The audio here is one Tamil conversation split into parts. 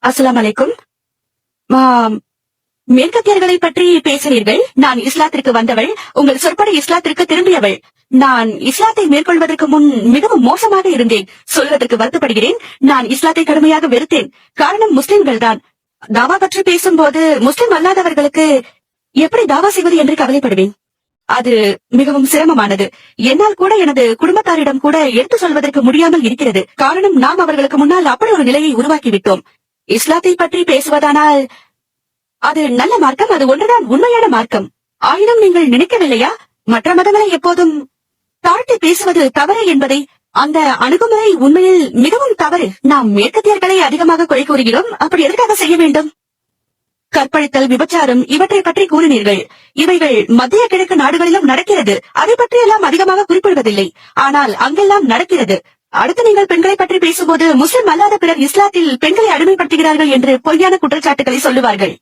அஸ்ஸலாமு அலைக்கும். மேற்கத்தியர்களை பற்றி பேசுகிறீர்கள். நான் இஸ்லாத்திற்கு வந்தவள், உங்கள் சொற்படி இஸ்லாத்திற்கு திரும்பியவள். நான் இஸ்லாத்தை மேற்கொள்வதற்கு முன் மிகவும் மோசமாக இருந்தேன். சொல்வதற்கு வருத்தப்படுகிறேன். நான் இஸ்லாத்தை கடுமையாக வெறுத்தேன். காரணம் முஸ்லிம்கள் தான். தாவா பற்றி பேசும்போது முஸ்லிம் அல்லாதவர்களுக்கு எப்படி தாவா செய்வது என்று கவலைப்படுவேன். அது மிகவும் சிரமமானது. என்னால் கூட எனது குடும்பத்தாரிடம் கூட எடுத்து சொல்வதற்கு முடியாமல் இருக்கிறது. காரணம், நாம் அவர்களுக்கு முன்னால் அப்படி ஒரு நிலையை உருவாக்கிவிட்டோம். இஸ்லாத்தை பற்றி பேசுவதானால் அது நல்ல மார்க்கம், அது ஒன்றுதான் உண்மையான மார்க்கம். ஆயினும் நீங்கள் நினைக்கவில்லையா, மற்ற மதங்களை எப்போதும் தாழ்த்தி பேசுவது தவறு என்பதை? அந்த அணுகுமுறை உண்மையில் மிகவும் தவறு. நாம் மேற்கத்தியர்களை அதிகமாக குறை கூறுகிறோம். அப்படி எதற்காக செய்ய வேண்டும்? கற்பழித்தல், விபச்சாரம், இவற்றை பற்றி கூறினீர்கள். இவைகள் மத்திய கிழக்கு நாடுகளிலும் நடக்கிறது. அதை பற்றி எல்லாம் அதிகமாக குறிப்பிடுவதில்லை. ஆனால் அங்கெல்லாம் நடக்கிறது. அடுத்து நீங்கள் பெண்களை பற்றி பேசும்போது முஸ்லிம் அல்லாத பிறர் இஸ்லாத்தில் பெண்களை அடிமைப்படுத்துகிறார்கள் என்று பொய்யான குற்றச்சாட்டுகளை சொல்லுவார்கள்.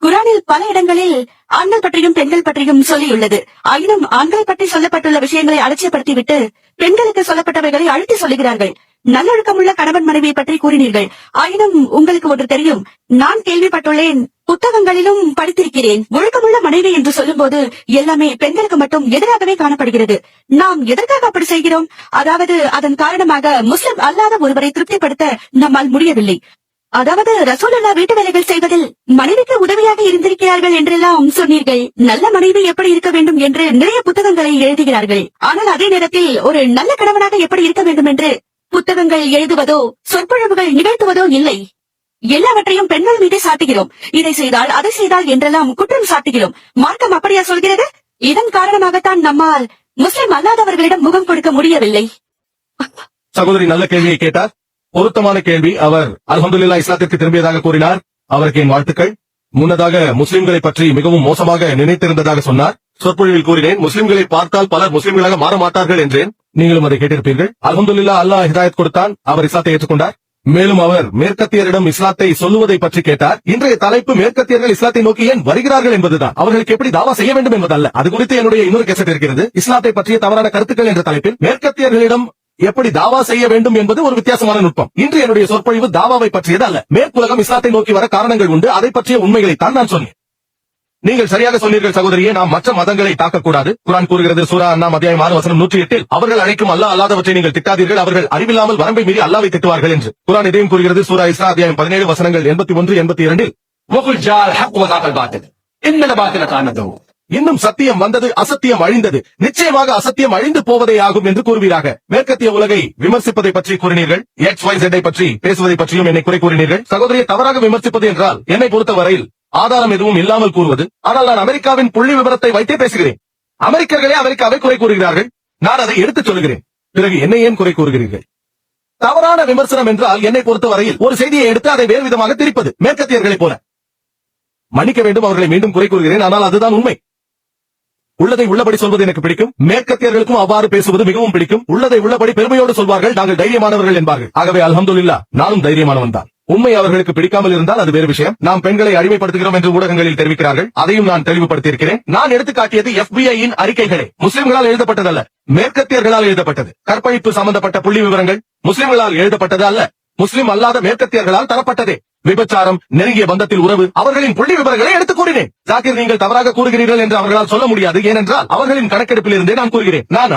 குரானில் பல இடங்களில் ஆண்கள் பற்றியும் பெண்கள் பற்றியும் சொல்லியுள்ளது. ஆயினும் ஆண்களை பற்றி சொல்லப்பட்டுள்ள விஷயங்களை அலட்சியப்படுத்திவிட்டு பெண்களுக்கு சொல்லப்பட்டவைகளை அழுத்தி சொல்லுகிறார்கள். நல்லொழுக்கமுள்ள கணவன் மனைவியை பற்றி கூறினீர்கள். ஆயினும் உங்களுக்கு ஒன்று தெரியும், நான் கேள்விப்பட்டுள்ளேன், புத்தகங்களிலும் படித்திருக்கிறேன். ஒழுக்கமுள்ள மனைவி என்று சொல்லும் போது எல்லாமே பெண்களுக்கு மட்டும் எதிராகவே காணப்படுகிறது. நாம் எதற்காக அப்படி செய்கிறோம்? அதாவது அதன் காரணமாக முஸ்லிம் அல்லாத ஒருவரை திருப்திப்படுத்த நம்மால் முடியவில்லை. அதாவது ரசூலுல்லாஹ் வீட்டு வேலைகள் செய்வதில் மனைவிக்கு உதவியாக இருந்திருக்கிறார்கள் என்றெல்லாம் சொன்னீர்கள். நல்ல மனைவி எப்படி இருக்க வேண்டும் என்று நிறைய புத்தகங்களை எழுதுகிறார்கள். ஆனால் அதே நேரத்தில் ஒரு நல்ல கணவனாக எப்படி இருக்க வேண்டும் என்று புத்தகங்கள் எழுதுவதோ சொற்பொழிவுகள் நிகழ்த்துவதோ இல்லை. எல்லாவற்றையும் பெண்கள் மீதே சாட்டுகிறோம். இதை செய்தால் அதை செய்தால் என்றெல்லாம் குற்றம் சாட்டுகிறோம். மார்க்கம் அப்படியா சொல்கிறது? இதன் காரணமாகத்தான் நம்மால் முஸ்லிம் அல்லாதவர்களிடம் முகம் கொடுக்க முடியவில்லை. சகோதரி நல்ல கேள்வியை கேட்டார். பொருத்தமான கேள்வி. அவர் அல்ஹம்துலில்லாஹ் இஸ்லாத்திற்கு திரும்பியதாக கூறினார். அவருக்கு என் வாழ்த்துக்கள். முன்னதாக முஸ்லிம்களை பற்றி மிகவும் மோசமாக நினைத்திருந்ததாக சொன்னார். சொற்பொழிவில் கூறினேன், முஸ்லிம்களை பார்த்தால் பலர் முஸ்லிம்களாக மாற மாட்டார்கள் என்றேன். நீங்களும் அதை கேட்டிருப்பீர்கள். அல்ஹம்துலில்லாஹ் அல்லாஹ் ஹிதாயத் கொடுத்தான். அவர் இஸ்லாத்தை ஏற்றுக்கொண்டார். மேலும் அவர் மேற்கத்தியரிடம் இஸ்லாத்தை சொல்லுவதை பற்றி கேட்டார். இன்றைய தலைப்பு மேற்கத்தியர்கள் இஸ்லாத்தை நோக்கி ஏன் வருகிறார்கள் என்பதுதான். அவர்களுக்கு எப்படி தாவா செய்ய வேண்டும் என்பதல்ல. அது குறித்து என்னுடைய இன்னொரு கேசட் இருக்கிறது, இஸ்லாத்தை பற்றிய தவறான கருத்துக்கள் என்ற தலைப்பில். மேற்கத்தியர்களிடம் எப்படி தாவா செய்ய வேண்டும் என்பது ஒரு வித்தியாசமான நுட்பம். இன்று என்னுடைய சொற்பொழிவு தாவாவை பற்றியது அல்ல. மேற்குலகம் இஸ்லாத்தை நோக்கி வர காரணங்கள் உண்டு, அதை பற்றிய உண்மைகளை தான் நான் சொன்னேன். நீங்கள் சரியாக சொன்னீர்கள் சகோதரியே, நாம் மற்ற மதங்களை தாக்கக்கூடாது. குர்ஆன் கூறுகிறது, சூரா அன்ஆம் அத்தியாயம் 6 வசனம் 108, அவர்கள் அழைக்கும் அல்லாஹ் அல்லாதவற்றை நீங்கள் திட்டாதீர்கள், அவர்கள் அறிவில்லாமல் வரம்பை மீறி அல்லாஹ்வை திட்டுவார்கள் என்று. குர்ஆன் இதையும் கூறுகிறது, சூரா இஸ்ரா அத்தியாயம் 17 வசனங்கள் 81 82, وَقُلْ جَاءَ الْحَقُّ وَزَهَقَ الْبَاطِلُ إِنَّ الْبَاطِلَ كَانَ زَهُوقًا. இன்னும் சத்தியம் வந்தது, அசத்தியம் அழிந்தது, நிச்சயமாக அசத்தியம் அழிந்து போவதே ஆகும் என்று கூறுவீராக. மேற்கத்திய உலகை விமர்சிப்பதை பற்றி கூறினீர்கள். XYZ பற்றி பேசுவதை பற்றியும் என்னை குறை கூறினீர்கள். சகோதரியை தவறாக விமர்சிப்பது என்றால் என்னை பொறுத்தவரையில் ஆதாரம் எதுவும் இல்லாமல் கூறுவது. ஆனால் நான் அமெரிக்காவின் புள்ளி விவரத்தை வைத்தே பேசுகிறேன். அமெரிக்கர்களே அமெரிக்காவை குறை கூறுகிறார்கள், நான் அதை எடுத்துச் சொல்லுகிறேன். பிறகு என்னை ஏன் குறை கூறுகிறீர்கள்? தவறான விமர்சனம் என்றால் என்னை பொறுத்தவரையில் ஒரு செய்தியை எடுத்து அதை வேறு விதமாக திரிப்பது, மேற்கத்தியர்களைப் போல. மன்னிக்க வேண்டும், அவர்களை மீண்டும் குறை கூறுகிறேன், ஆனால் அதுதான் உண்மை. உள்ளதை உள்ளபடி சொல்வது எனக்கு பிடிக்கும். மேற்கத்தியர்களுக்கும் அவ்வாறு பேசுவது மிகவும் பிடிக்கும். உள்ளதை உள்ளபடி பெருமையோடு சொல்வார்கள், நாங்கள் தைரியமானவர்கள் என்பார்கள். ஆகவே அல்ஹம்துலில்லாஹ் நானும் தைரியமானவன் தான். உண்மை அவர்களுக்கு பிடிக்காமல் இருந்தால் அது வேறு விஷயம். நாம் பெண்களை அடிமைப்படுத்துகிறோம் என்று ஊடகங்களில் தெரிவிக்கிறார்கள், அதையும் நான் தெளிவுபடுத்தியிருக்கிறேன். நான் எடுத்துக்காட்டியது FBI-யின் அறிக்கைகளே, முஸ்லிம்களால் எழுதப்பட்டதல்ல, மேற்கத்தியர்களால் எழுதப்பட்டது. கற்பழிப்பு சம்பந்தப்பட்ட புள்ளி விவரங்கள் முஸ்லிம்களால் எழுதப்பட்டது அல்ல, முஸ்லிம் அல்லாத மேற்கத்தியர்களால் தரப்பட்டதே. விபச்சாரம், நெருங்கிய பந்தத்தில் உறவு, அவர்களின் புள்ளி விவரங்களை எடுத்துக் கூறினேன். ஜாக்கிர், நீங்கள் தவறாக கூறுகிறீர்கள் என்று அவர்களால் சொல்ல முடியாது, ஏனென்றால் அவர்களின் கணக்கெடுப்பில் இருந்தே நான் கூறுகிறேன். நான்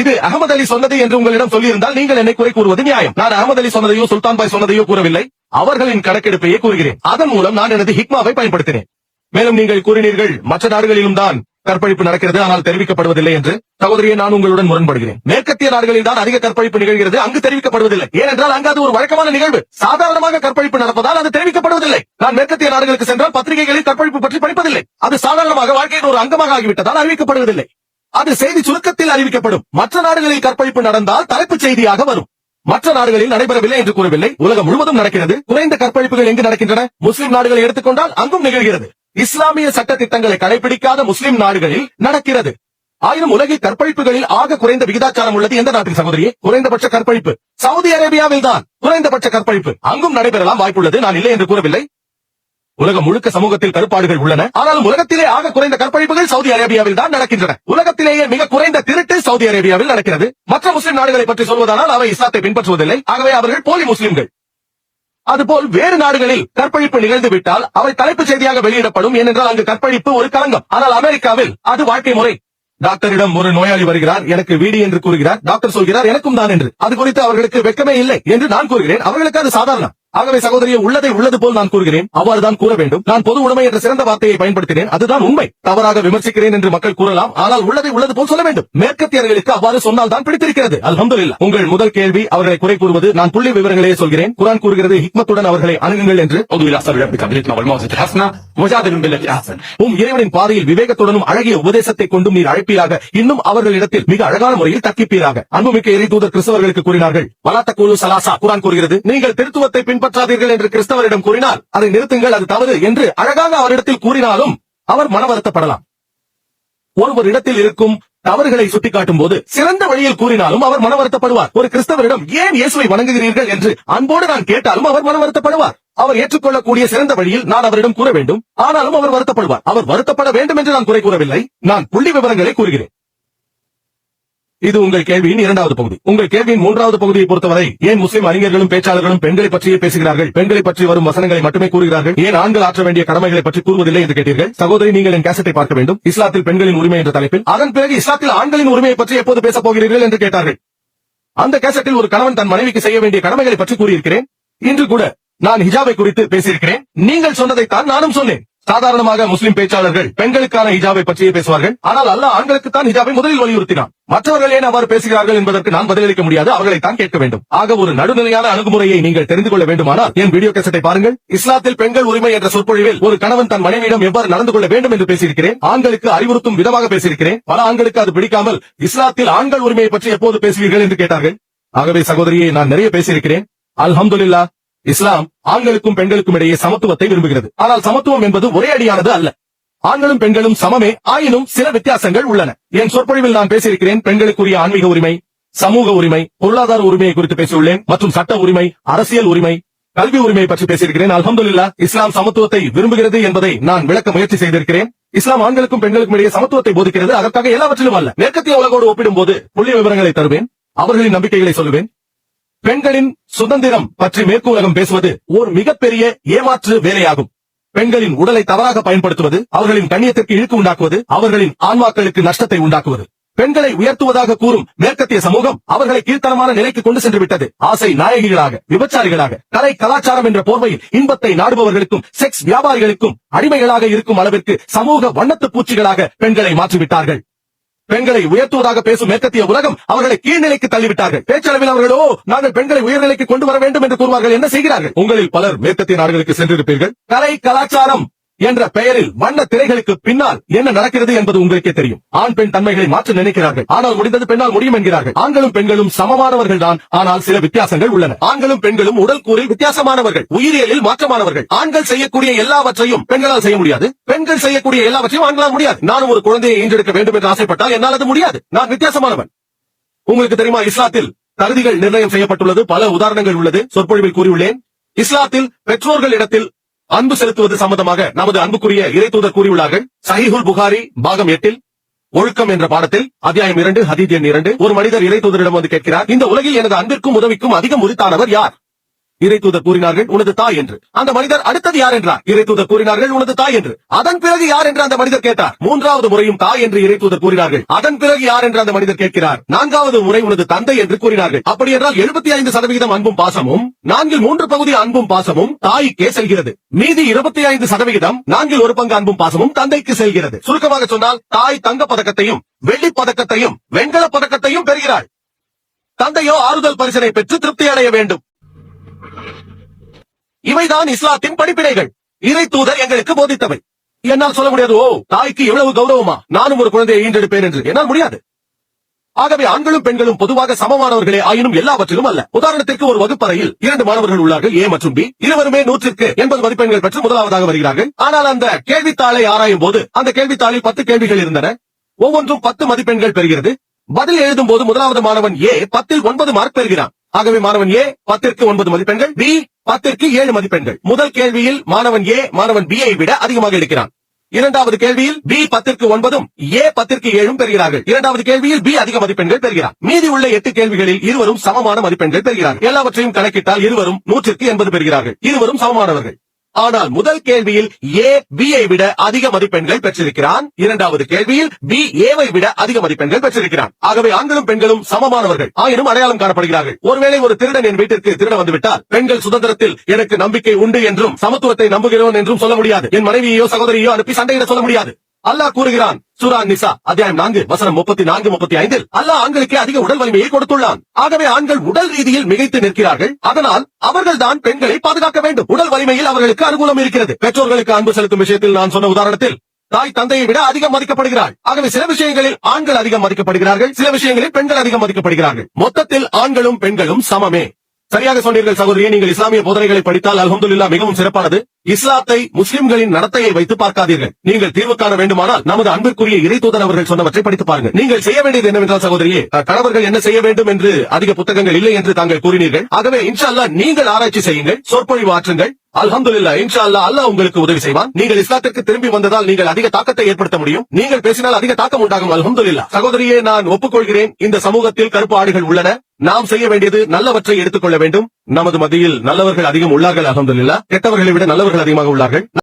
இது அகமது அலி சொன்னது என்று உங்களிடம் சொல்லியிருந்தால் நீங்கள் என்னை குறை கூறுவது நியாயம். நான் அகமது அலி சொன்னதையோ சுல்தான் பாய் சொன்னதையோ கூறவில்லை, அவர்களின் கணக்கெடுப்பையே கூறுகிறேன். அதன் மூலம் நான் எனது ஹிக்மாவை பயன்படுத்தினேன். மேலும் நீங்கள் கூறினீர்கள் மற்ற நாடுகளிலும் தான் கற்பழிப்பு நடக்கிறது, ஆனால் தெரிவிக்கப்படுவதில்லை என்று. சகோதரியை, நான் உங்களுடன் முரண்படுகிறேன். மேற்கத்திய நாடுகளில் தான் அதிக கற்பழிப்பு நிகழ்கிறது, அங்கு தெரிவிக்கப்படுவதில்லை. ஏனென்றால் அங்கு அது ஒரு வழக்கமான நிகழ்வு. சாதாரணமாக கற்பழிப்பு நடப்பதால் அது தெரிவிக்கப்படுவதில்லை. நான் மேற்கத்திய நாடுகளுக்கு சென்றால் பத்திரிகைகளில் கற்பழிப்பு பற்றி படிப்பதில்லை. அது சாதாரணமாக வாழ்க்கையின் ஒரு அங்கமாக ஆகிவிட்டதால் அறிவிக்கப்படுவதில்லை. அது செய்தி சுருக்கத்தில் அறிவிக்கப்படும். மற்ற நாடுகளில் கற்பழிப்பு நடந்தால் தலைப்புச் செய்தியாக வரும். மற்ற நாடுகளில் நடைபெறவில்லை என்று கூறவில்லை, உலகம் முழுவதும் நடக்கிறது. குறைந்த கற்பழிப்புகள் எங்கு நடக்கின்றன? முஸ்லிம் நாடுகளை எடுத்துக்கொண்டால் அங்கும் நிகழ்கிறது. இஸ்லாமிய சட்ட திட்டங்களை கடைபிடிக்காத முஸ்லிம் நாடுகளில் நடக்கிறது. ஆயினும் உலகில் கற்பழிப்புகளில் ஆக குறைந்த விகிதாச்சாரம் உள்ளது எந்த நாட்டில் சகோதரியே? குறைந்தபட்ச கற்பழிப்பு சவுதி அரேபியாவில் தான். குறைந்தபட்ச கற்பழிப்பு அங்கும் நடைபெறலாம், வாய்ப்புள்ளது, நான் இல்லை என்று கூறவில்லை. உலகம் முழுக்க சமூகத்தில் கருப்பாடுகள் உள்ளன, ஆனாலும் உலகத்திலே ஆக குறைந்த கற்பழிப்புகள் சவுதி அரேபியாவில் தான் நடக்கின்றன. உலகத்திலேயே மிக குறைந்த திருட்டு சவுதி அரேபியாவில் நடக்கிறது. மற்ற முஸ்லிம் நாடுகளை பற்றி சொல்வதானால் அவை இஸ்லாத்தை பின்பற்றுவதில்லை, ஆகவே அவர்கள் போலி முஸ்லிம்கள். அதுபோல் வேறு நாடுகளில் கற்பழிப்பு நிகழ்ந்து விட்டால் அவை தலைப்புச் செய்தியாக வெளியிடப்படும். ஏனென்றால் அங்கு கற்பழிப்பு ஒரு களங்கம். ஆனால் அமெரிக்காவில் அது வாழ்க்கை முறை. டாக்டரிடம் ஒரு நோயாளி வருகிறார், எனக்கு வீடி என்று கூறுகிறார். டாக்டர் சொல்கிறார் எனக்கும் தான் என்று. அது குறித்து அவர்களுக்கு வெட்கமே இல்லை என்று நான் கூறுகிறேன். அவர்களுக்கு அது சாதாரணம். ஆகவே சகோதரியை உள்ளதை உள்ளது போல் நான் கூறுகிறேன். அவ்வாறுதான் கூற வேண்டும். நான் பொது உடைமை என்ற சிறந்த வார்த்தையை பயன்படுத்தினேன். அதுதான் உண்மை. தவறாக விமர்சிக்கிறேன் என்று மக்கள் கூறலாம். ஆனால் உள்ளதை உள்ளது போல் சொல்ல வேண்டும். மேற்கத்தியர்களுக்கு அவ்வாறு சொன்னால் தான் பிடித்திருக்கிறது. அல்ஹம்துலில்லாஹ். உங்கள் முதல் கேள்வி அவர்களை குறை கூறுவது. நான் புள்ளி விவரங்களையே சொல்கிறேன். குர்ஆன் கூறுகிறது ஹிக்மத்துடன் அவர்களை அணுகுங்கள் என்று. ادعو الى سبيل ربك بالحكمه والموعظه الحسنه وجادلهم بالتي احسن. இறைவனின் பாதையில் விவேகத்துடனும் அழகிய உபதேசத்தை கொண்டும் நீர் அழைப்பீராக. இன்னும் அவர்களிடத்தில் மிக அழகான முறையில் தக்கிப்பீராக. அன்புமிக்க இறை தூதர் கிறிஸ்தவர்களுக்கு கூறினார்கள், வலா தக்கூலு ஸலாஸா. குர்ஆன் கூறுகிறது, நீங்கள் திருத்துவத்தை பின்பற்றாதீர்கள் என்று கிறிஸ்தவரிடம் கூறினால் அதை நிறுத்துங்கள், அது தவறு என்று அழகாக அவரிடத்தில் கூறினாலும் அவர் மன வருத்தப்படலாம். ஒருவர் இடத்தில் இருக்கும் தவறுகளை சுட்டிக்காட்டும் போது சிறந்த வழியில் கூறினாலும் அவர் மன வருத்தப்படுவார். ஒரு கிறிஸ்தவரிடம் ஏன் இயேசுவை வணங்குகிறீர்கள் என்று அன்போடு நான் கேட்டாலும் அவர் மன வருத்தப்படுவார். அவர் ஏற்றுக்கொள்ளக்கூடிய சிறந்த வழியில் நான் அவரிடம் கூற வேண்டும். ஆனாலும் அவர் வருத்தப்படுவார். அவர் வருத்தப்பட வேண்டும் என்று நான் குறை கூறவில்லை. நான் புள்ளி விவரங்களை கூறுகிறேன். இது உங்கள் கேள்வியின் இரண்டாவது பகுதி. உங்கள் கேள்வியின் மூன்றாவது பகுதியை பொறுத்தவரை ஏன் முஸ்லிம் அறிஞர்களும் பேச்சாளர்களும் பெண்களை பற்றியே பேசுகிறார்கள், பெண்களை பற்றி வரும் வசனங்களை மட்டுமே கூறுகிறார்கள், ஏன் ஆண்கள் ஆற்ற வேண்டிய கடமைகளை பற்றி கூறுவதில்லை என்று கேட்டீர்கள். சகோதரி, நீங்கள் என் கேசட்டை பார்க்க வேண்டும். இஸ்லாத்தில் பெண்களின் உரிமை என்ற தலைப்பில். அதன் பிறகு இஸ்லாத்தில் ஆண்களின் உரிமையை பற்றி எப்போது பேசப் போகிறீர்கள் என்று கேட்டார்கள். அந்த கேசட்டில் ஒரு கணவன் தன் மனைவிக்கு செய்ய வேண்டிய கடமைகளை பற்றி கூறியிருக்கிறேன். இன்று கூட நான் ஹிஜாபை குறித்து பேசியிருக்கிறேன். நீங்கள் சொன்னதைத்தான் நானும் சொன்னேன். சாதாரணமாக முஸ்லிம் பேச்சாளர்கள் பெண்களுக்கான ஹிஜாபை பற்றியே பேசுவார்கள். ஆனால் அல்லாஹ் ஆண்களுக்குத்தான் ஹிஜாபை முதலில் வலியுறுத்தினான். மற்றவர்கள் ஏன் அவ்வாறு பேசுகிறார்கள் என்பதற்கு நான் பதிலளிக்க முடியாது. அவர்களை தான் கேட்க வேண்டும். ஆக ஒரு நடுநிலையான அணுகுமுறையை நீங்கள் தெரிந்து கொள்ள வேண்டுமானால் என் வீடியோ கேசட்டை பாருங்கள். இஸ்லாத்தில் பெண்கள் உரிமை என்ற சொற்பொழிவில் ஒரு கணவன் தன் மனைவியிடம் எவ்வாறு நடந்து கொள்ள வேண்டும் என்று பேசியிருக்கிறேன். ஆண்களுக்கு அறிவுறுத்தும் விதமாக பேசியிருக்கிறேன். பல ஆண்களுக்கு அது பிடிக்காமல் இஸ்லாத்தில் ஆண்கள் உரிமையை பற்றி எப்போது பேசுவீர்கள் என்று கேட்டார்கள். ஆகவே சகோதரியை நான் நிறைய பேசியிருக்கிறேன். அல்ஹம்துலில்லாஹ். இஸ்லாம் ஆண்களுக்கும் பெண்களுக்கும் இடையே சமத்துவத்தை விரும்புகிறது. ஆனால் சமத்துவம் என்பது ஒரே அடியானது அல்ல. ஆண்களும் பெண்களும் சமமே, ஆயினும் சில வித்தியாசங்கள் உள்ளன. என் சொற்பொழிவில் நான் பேசியிருக்கிறேன். பெண்களுக்குரிய ஆன்மீக உரிமை, சமூக உரிமை, பொருளாதார உரிமையை குறித்து பேசியுள்ளேன். மற்றும் சட்ட உரிமை, அரசியல் உரிமை, கல்வி உரிமையை பற்றி பேசியிருக்கிறேன். அல்ஹம்துலில்லாஹ். இஸ்லாம் சமத்துவத்தை விரும்புகிறது என்பதை நான் விளக்க முயற்சி செய்திருக்கிறேன். இஸ்லாம் ஆண்களுக்கும் பெண்களுக்கும் இடையே சமத்துவத்தை போதிக்கிறது. அதற்காக எல்லாவற்றிலும் அல்ல. மேற்கத்திய உலகோடு ஒப்பிடும்போது புள்ளி விவரங்களை தருவேன். அவர்களின் நம்பிக்கைகளை சொல்லுவேன். பெண்களின் சுதந்திரம் பற்றி மேற்கு உலகம் பேசுவது ஒரு மிகப்பெரிய ஏமாற்று வேலையாகும். பெண்களின் உடலை தவறாக பயன்படுத்துவது, அவர்களின் கண்ணியத்திற்கு இழுக்கு உண்டாக்குவது, அவர்களின் ஆன்மாக்களுக்கு நஷ்டத்தை உண்டாக்குவது. பெண்களை உயர்த்துவதாக கூறும் மேற்கத்திய சமூகம் அவர்களை கீழ்த்தரமான நிலைக்கு கொண்டு சென்று விட்டது. ஆசை நாயகிகளாக, விபச்சாரிகளாக, கலை கலாச்சாரம் என்ற போர்வையில் இன்பத்தை நாடுபவர்களுக்கும் செக்ஸ் வியாபாரிகளுக்கும் அடிமைகளாக இருக்கும் அளவிற்கு சமூக வண்ணத்து பூச்சிகளாக பெண்களை மாற்றிவிட்டார்கள். பெண்களை உயர்த்துவதாக பேசும் மேற்கத்திய உலகம் அவர்களை கீழ்நிலைக்கு தள்ளிவிட்டார்கள். பேச்சளவில் அவர்களோ நாங்கள் பெண்களை உயர்நிலைக்கு கொண்டு வர வேண்டும் என்று கூறுவார்கள். என்ன செய்கிறார்கள்? உங்களில் பலர் மேற்கத்திய நாடுகளுக்கு சென்றிருப்பீர்கள். கலை கலாச்சாரம் என்ற பெயரில் வண்ண திரைகளுக்கு பின்னால் என்ன நடக்கிறது என்பது உங்களுக்கே தெரியும். ஆண் பெண் தன்மைகளை மாற்ற நினைக்கிறார்கள். ஆனால் முடிந்தது பெண்ணால் முடியும் என்கிறார்கள். ஆண்களும் பெண்களும் சமமானவர்கள் தான். ஆனால் சில வித்தியாசங்கள் உள்ளன. ஆண்களும் பெண்களும் உடல் கூறில் வித்தியாசமானவர்கள், உயிரியலில் மாற்றமானவர்கள். ஆண்கள் செய்யக்கூடிய எல்லாவற்றையும் பெண்களால் செய்ய முடியாது. பெண்கள் செய்யக்கூடிய எல்லாவற்றையும் ஆண்களால் முடியாது. நானும் ஒரு குழந்தையை ஈன்றெடுக்க வேண்டும் என்று ஆசைப்பட்டால் என்னால் அது முடியாது. நான் வித்தியாசமானவன். உங்களுக்கு தெரியுமா, இஸ்லாத்தில் தகுதிகள் நிர்ணயம் செய்யப்பட்டுள்ளது. பல உதாரணங்கள் உள்ளது. சொற்பொழிவில் கூறியுள்ளேன். இஸ்லாத்தில் பெற்றோர்களிடத்தில் அன்பு செலுத்துவது சம்பந்தமாக நமது அன்புக்குரிய இறை தூதர் கூறியுள்ளார்கள். சஹீஹுல் புகாரி பாகம் 8 ஒழுக்கம் என்ற பாடத்தில் அத்தியாயம் 2 ஹதீஸ் எண் 2 ஒரு மனிதர் இறை தூதரிடம் வந்து கேட்கிறார், இந்த உலகில் எனது அன்பிற்கும் உதவிக்கும் அதிகம் உரித்தானவர் யார்? இறை தூதர் கூறினார்கள், உனது தாய் என்று. அந்த மனிதர் அடுத்தது யார் என்றார். இறை தூதர் கூறினார்கள், உனது தாய் என்று. அதன் பிறகு யார் என்று அந்த மனிதர் கேட்டார். மூன்றாவது முறையும் தாய் என்று இறை தூதர் கூறினார்கள். அதன் பிறகு யார் என்று அந்த மனிதர் கேட்கிறார். நான்காவது முறை உனது தந்தை என்று கூறினார்கள். அப்படி என்றால் 75% அன்பும் பாசமும் 4/3 அன்பும் பாசமும் தாய்க்கே செல்கிறது. மீதி 25% 4/1 அன்பும் பாசமும் தந்தைக்கு செல்கிறது. சுருக்கமாக சொன்னால் தாய் தங்க பதக்கத்தையும் வெள்ளி பதக்கத்தையும் வெண்கல பதக்கத்தையும் பெறுகிறாள். தந்தையோ ஆறுதல் பரிசனை பெற்று திருப்தி அடைய வேண்டும். இவைதான் இஸ்லாத்தின் படிப்பினைகள். இறை தூதர் எங்களுக்கு போதித்தவை. என்னால் சொல்ல முடியாது, ஓ தாய்க்கு எவ்வளவு கௌரவமா, நானும் ஒரு குழந்தையை ஈன்றெடுப்பேன் என்று. என்னால் முடியாது. ஆகவே ஆண்களும் பெண்களும் பொதுவாக சமமானவர்களே, ஆயினும் எல்லாவற்றிலும் அல்ல. உதாரணத்திற்கு ஒரு வகுப்பறையில் 2 மாணவர்கள் உள்ளார்கள், ஏ மற்றும் பி. இருவருமே 100க்கு 80 மதிப்பெண்கள் பெற்று முதலாவதாக வருகிறார்கள். ஆனால் அந்த கேள்வித்தாளை ஆராயும் போது அந்த கேள்வித்தாளில் 10 கேள்விகள் இருந்தன. ஒவ்வொன்றும் 10 மதிப்பெண்கள் பெறுகிறது. பதில் எழுதும் போது முதலாவது மாணவன் ஏ 10ல் 9 மார்க் பெறுகிறான். ஆகவே மாணவன் ஏ 10ற்கு 9 மதிப்பெண்கள், பி 10ற்கு 7 மதிப்பெண்கள். முதல் கேள்வியில் மாணவன் ஏ மாணவன் பி ஐ விட அதிகமாக எடுக்கிறான். இரண்டாவது கேள்வியில் B 10ற்கு 9ம் A 10ற்கு 7ம் பெறுகிறார்கள். இரண்டாவது கேள்வியில் B அதிக மதிப்பெண்கள் பெறுகிறார். மீதி உள்ள 8 கேள்விகளில் இருவரும் சமமான மதிப்பெண்கள் பெறுகிறார்கள். எல்லாவற்றையும் கணக்கிட்டால் இருவரும் 100ற்கு 80 பெறுகிறார்கள். இருவரும் சமமானவர்கள். ஆனால் முதல் கேள்வியில் A B ஐ விட அதிக மதிப்பெண்கள் பெற்றிருக்கிறான். இரண்டாவது கேள்வியில் B A வை விட அதிக மதிப்பெண்கள் பெற்றிருக்கிறான். ஆகவே ஆண்களும் பெண்களும் சமமானவர்கள். ஆயினும் அடையாளம் காணப்படுகிறார்கள். ஒருவேளை ஒரு திருடன் என் வீட்டிற்கு திருட வந்துவிட்டால் பெண்கள் சுதந்திரத்தில் எனக்கு நம்பிக்கை உண்டு என்றும் சமத்துவத்தை நம்புகிறோம் என்றும் சொல்ல முடியாது. என் மனைவியோ சகோதரியோ அனுப்பி சண்டையிட சொல்ல முடியாது. அல்லாஹ் கூறுகிறான் சூரா நிசா அத்தியாயம் 4 வசனம் 34-35 அல்லாஹ் ஆண்களுக்கு அதிக உடல் வலிமையை கொடுத்துள்ளான். ஆகவே ஆண்கள் உடல் ரீதியில் மிகைத்து நிற்கிறார்கள். அதனால் அவர்கள் தான் பெண்களை பாதுகாக்க வேண்டும். உடல் வலிமையில் அவர்களுக்கு அனுகூலம் இருக்கிறது. பெற்றோர்களுக்கு அன்பு செலுத்தும் விஷயத்தில் நான் சொன்ன உதாரணத்தில் தாய் தந்தையை விட அதிகம் மதிக்கப்படுகிறாள். ஆகவே சில விஷயங்களில் ஆண்கள் அதிகம் மதிக்கப்படுகிறார்கள், சில விஷயங்களில் பெண்கள் அதிகம் மதிக்கப்படுகிறார்கள். மொத்தத்தில் ஆண்களும் பெண்களும் சமமே. சரியாக சொன்னீர்கள் சகோதரியே. நீங்கள் இஸ்லாமிய போதனைகளை படித்தால் அல்ஹம்துலில்லாஹ் மிகவும் சிறப்பானது. இஸ்லாத்தை முஸ்லிம்களின் நடத்தையை வைத்து பார்க்காதீர்கள். நீங்கள் தீர்வு காண வேண்டுமானால் நமது அன்பிற்குரிய இறைத்தூதர் அவர்கள் சொன்னவற்றை படித்து பாருங்கள். நீங்கள் செய்ய வேண்டியது என்னவென்றால் சகோதரியே, கணவர்கள் என்ன செய்ய வேண்டும் என்று அதிக புத்தகங்கள் இல்லை என்று தாங்கள் கூறினீர்கள். ஆகவே இன்ஷா அல்லாஹ் நீங்கள் ஆராய்ச்சி செய்யுங்கள், சொற்பொழிவு ஆற்றுங்கள். அல்ஹம்துலில்லாஹ் இன்ஷா அல்லாஹ் அல்லாஹ் உங்களுக்கு உதவி செய்வான். நீங்கள் இஸ்லாத்திற்கு திரும்பி வந்ததால் நீங்கள் அதிக தாக்கத்தை ஏற்படுத்த முடியும். நீங்கள் பேசினால் அதிக தாக்கம் உண்டாகும். அல்ஹம்துலில்லாஹ் சகோதரியே, நான் ஒப்புக்கொள்கிறேன். இந்த சமூகத்தில் கருப்பு ஆடுகள் உள்ளன. நாம் செய்ய வேண்டியது நல்லவற்றை எடுத்துக்கொள்ள வேண்டும். நமது மத்தியில் நல்லவர்கள் அதிகம் உள்ளார்கள். அல்ஹம்துலில்லாஹ் கெட்டவர்களை விட நல்லவர்கள் அதிகமாக உள்ளார்கள்.